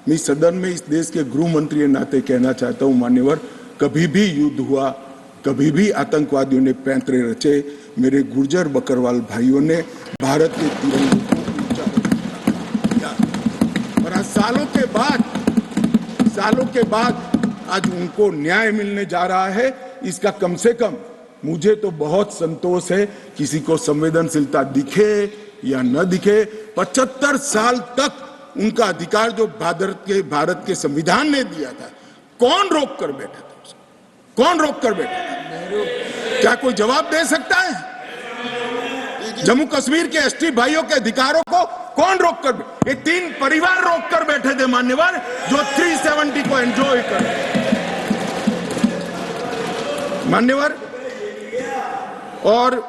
मैं सदन में इस देश के गृह मंत्री के नाते कहना चाहता हूं, मान्यवर, कभी भी युद्ध हुआ, कभी भी आतंकवादियों ने पैंतरे रचे, मेरे गुर्जर बकरवाल भाइयों ने भारत के तिरंगे को ऊंचा किया। और आज सालों के बाद आज उनको न्याय मिलने जा रहा है। इसका कम से कम मुझे तो बहुत संतोष है। किसी को संवेदनशीलता दिखे या न दिखे, 75 साल तक उनका अधिकार जो भारत के संविधान ने दिया था, कौन रोक कर बैठा था उसको? कौन रोक कर बैठा था? क्या कोई जवाब दे सकता है? जम्मू कश्मीर के एसटी भाइयों के अधिकारों को कौन रोक कर? ये 3 परिवार रोक कर बैठे थे मान्यवर, जो 370 को एंजॉय कर मान्यवर। और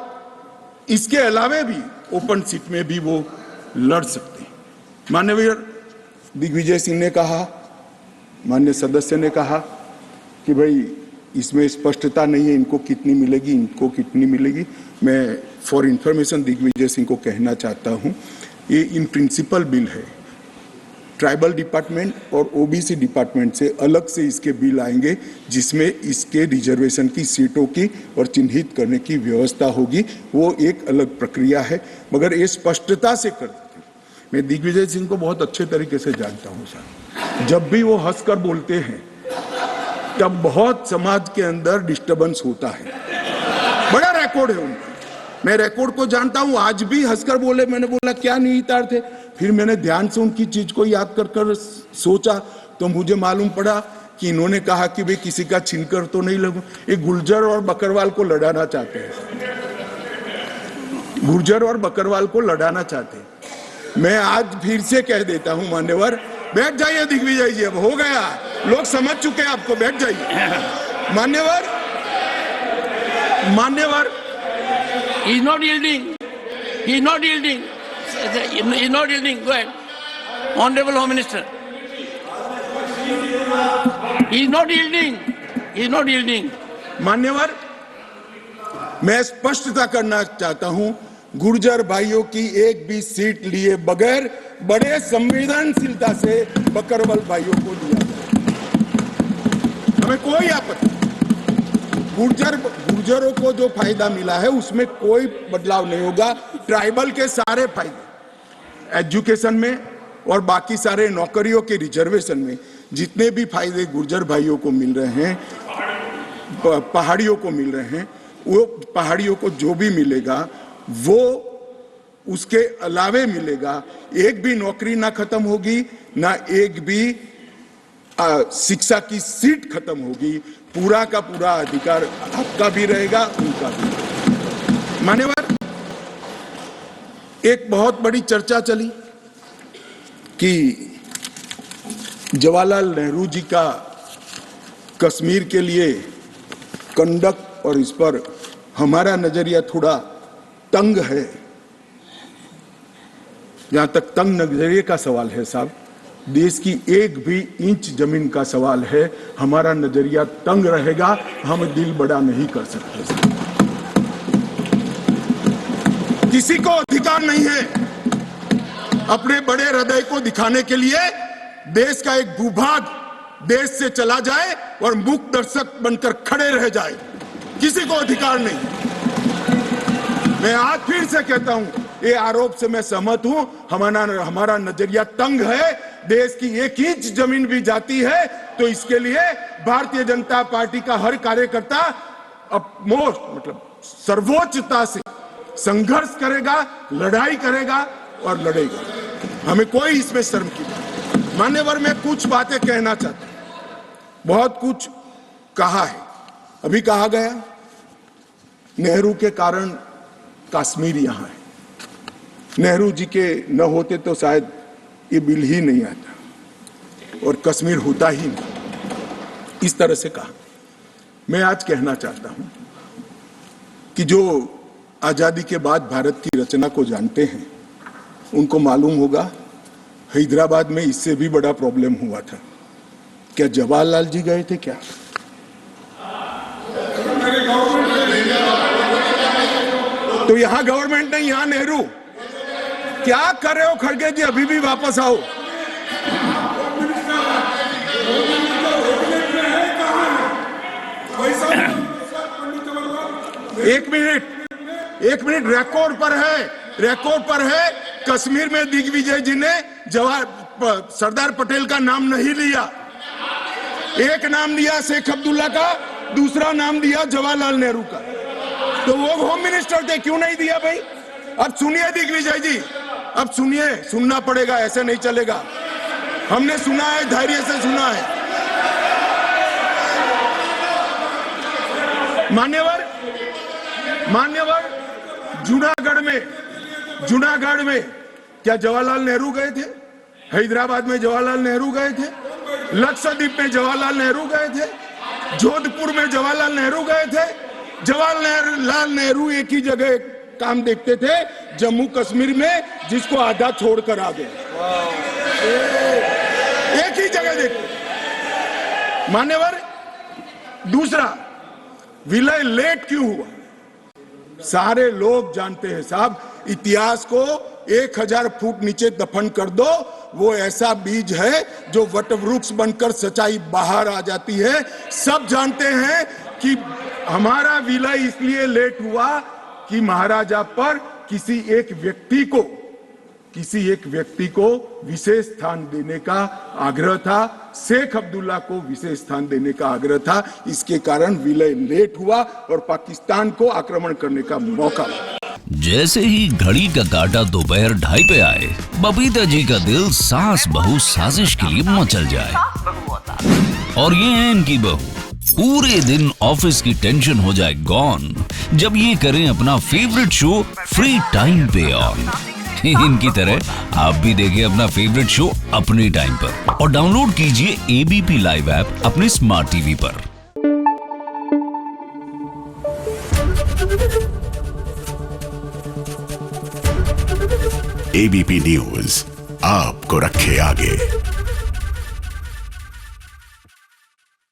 इसके अलावे भी ओपन सीट में भी वो लड़ सकते हैं। माननीय दिग्विजय सिंह ने कहा, माननीय सदस्य ने कहा कि भाई इसमें स्पष्टता नहीं है, इनको कितनी मिलेगी, इनको कितनी मिलेगी। मैं फॉर इंफॉर्मेशन दिग्विजय सिंह को कहना चाहता हूं, ये इन प्रिंसिपल बिल है। ट्राइबल डिपार्टमेंट और ओबीसी डिपार्टमेंट से अलग से इसके बिल आएंगे, जिसमें इसके रिजर्वेशन की सीटों की और चिन्हित करने की व्यवस्था होगी। वो एक अलग प्रक्रिया है, मगर ये स्पष्टता से कर देते हैं। मैं दिग्विजय सिंह को बहुत अच्छे तरीके से जानता हूं साहब। जब भी वो हंसकर बोलते हैं तब बहुत समाज के अंदर डिस्टर्बेंस होता है। बड़ा रिकॉर्ड है उनका, मैं रिकॉर्ड को जानता हूं। आज भी हंसकर बोले, मैंने बोला क्या निहितार्थ थे, फिर मैंने ध्यान से उनकी चीज को याद कर सोचा तो मुझे मालूम पड़ा कि इन्होंने कहा कि भाई किसी का छीनकर तो नहीं लगू। ये गुर्जर और बकरवाल को लड़ाना चाहते हैं, गुर्जर और बकरवाल को लड़ाना चाहते हैं। मैं आज फिर से कह देता हूं मान्यवर, बैठ जाइए दिग्विजय जी, अब हो गया, लोग समझ चुके हैं आपको, बैठ जाइए। मान्यवर he is not yielding, he is not yielding, he is not yielding. Go ahead, honorable home minister, he is not yielding, he is not yielding. मान्यवर, मैं स्पष्टता करना चाहता हूं, गुर्जर भाइयों की एक भी सीट लिए बगैर बड़े संवेदनशीलता से बकरवाल भाइयों को दिया जाए, हमें कोई आपत्ति। गुर्जरों को जो फायदा मिला है उसमें कोई बदलाव नहीं होगा। ट्राइबल के सारे फायदे एजुकेशन में और बाकी सारे नौकरियों के रिजर्वेशन में जितने भी फायदे गुर्जर भाइयों को मिल रहे हैं, पहाड़ियों को मिल रहे हैं, वो पहाड़ियों को जो भी मिलेगा वो उसके अलावे मिलेगा। एक भी नौकरी ना खत्म होगी, ना एक भी शिक्षा की सीट खत्म होगी। पूरा का पूरा अधिकार आपका भी रहेगा, उनका भी। मान्यवर, एक बहुत बड़ी चर्चा चली कि जवाहरलाल नेहरू जी का कश्मीर के लिए कंडक्ट और इस पर हमारा नजरिया थोड़ा तंग है। जहां तक तंग नजरिए का सवाल है साहब, देश की एक भी इंच जमीन का सवाल है, हमारा नजरिया तंग रहेगा, हम दिल बड़ा नहीं कर सकते। किसी को अधिकार नहीं है अपने बड़े हृदय को दिखाने के लिए देश का एक भूभाग देश से चला जाए और मूक दर्शक बनकर खड़े रह जाए, किसी को अधिकार नहीं। मैं आज फिर से कहता हूं, ये आरोप से मैं सहमत हूं। हमारा नजरिया तंग है। देश की एक इंच जमीन भी जाती है तो इसके लिए भारतीय जनता पार्टी का हर कार्यकर्ता सर्वोच्चता से संघर्ष करेगा, लड़ाई करेगा और लड़ेगा। हमें कोई इसमें शर्म की बात नहीं। मान्यवर, मैं कुछ बातें कहना चाहता हूं। बहुत कुछ कहा है, अभी कहा गया नेहरू के कारण कश्मीर यहां है, नेहरू जी के न होते तो शायद ये बिल ही नहीं आता और कश्मीर होता ही नहीं। इस तरह से कहा। मैं आज कहना चाहता हूं कि जो आजादी के बाद भारत की रचना को जानते हैं उनको मालूम होगा हैदराबाद में इससे भी बड़ा प्रॉब्लम हुआ था। क्या जवाहरलाल जी गए थे क्या? तो यहां गवर्नमेंट नहीं, यहां नेहरू। क्या कर रहे हो खड़गे जी? अभी भी वापस आओ। एक मिनट रिकॉर्ड पर है कश्मीर में दिग्विजय जी ने सरदार पटेल का नाम नहीं लिया। एक नाम दिया शेख अब्दुल्ला का, दूसरा नाम दिया जवाहरलाल नेहरू का। तो वो होम मिनिस्टर थे, क्यों नहीं दिया भाई? अब सुनिए दिग्विजय जी, अब सुनिए, सुनना पड़ेगा, ऐसे नहीं चलेगा। हमने सुना है, धैर्य से सुना है। मान्यवर जूनागढ़ में क्या जवाहरलाल नेहरू गए थे? हैदराबाद में जवाहरलाल नेहरू गए थे, लक्षद्वीप में जवाहरलाल नेहरू गए थे, जोधपुर में जवाहरलाल नेहरू गए थे। जवाहरलाल नेहरू एक ही जगह काम देखते थे, जम्मू कश्मीर में, जिसको आधा छोड़कर आ गए। एक ही जगह देखते। मान्यवर, दूसरा, विलय लेट क्यों हुआ? सारे लोग जानते हैं साहब, इतिहास को 1000 फुट नीचे दफन कर दो, वो ऐसा बीज है जो वटवृक्ष बनकर सच्चाई बाहर आ जाती है। सब जानते हैं कि हमारा विलय इसलिए लेट हुआ कि महाराजा पर किसी एक व्यक्ति को विशेष स्थान देने का आग्रह था, शेख अब्दुल्ला को विशेष स्थान देने का आग्रह था। इसके कारण विलय लेट हुआ और पाकिस्तान को आक्रमण करने का मौका मिला। जैसे ही घड़ी का काटा दोपहर 2:30 पे आए, बबीता जी का दिल सास बहू साजिश के लिए मचल जाए। और ये है इनकी बहू, पूरे दिन ऑफिस की टेंशन हो जाए गॉन जब ये करें अपना फेवरेट शो फ्री टाइम पे ऑन। इनकी तरह आप भी देखिए अपना फेवरेट शो अपने टाइम पर और डाउनलोड कीजिए एबीपी लाइव ऐप अपने स्मार्ट टीवी पर। एबीपी न्यूज आपको रखे आगे।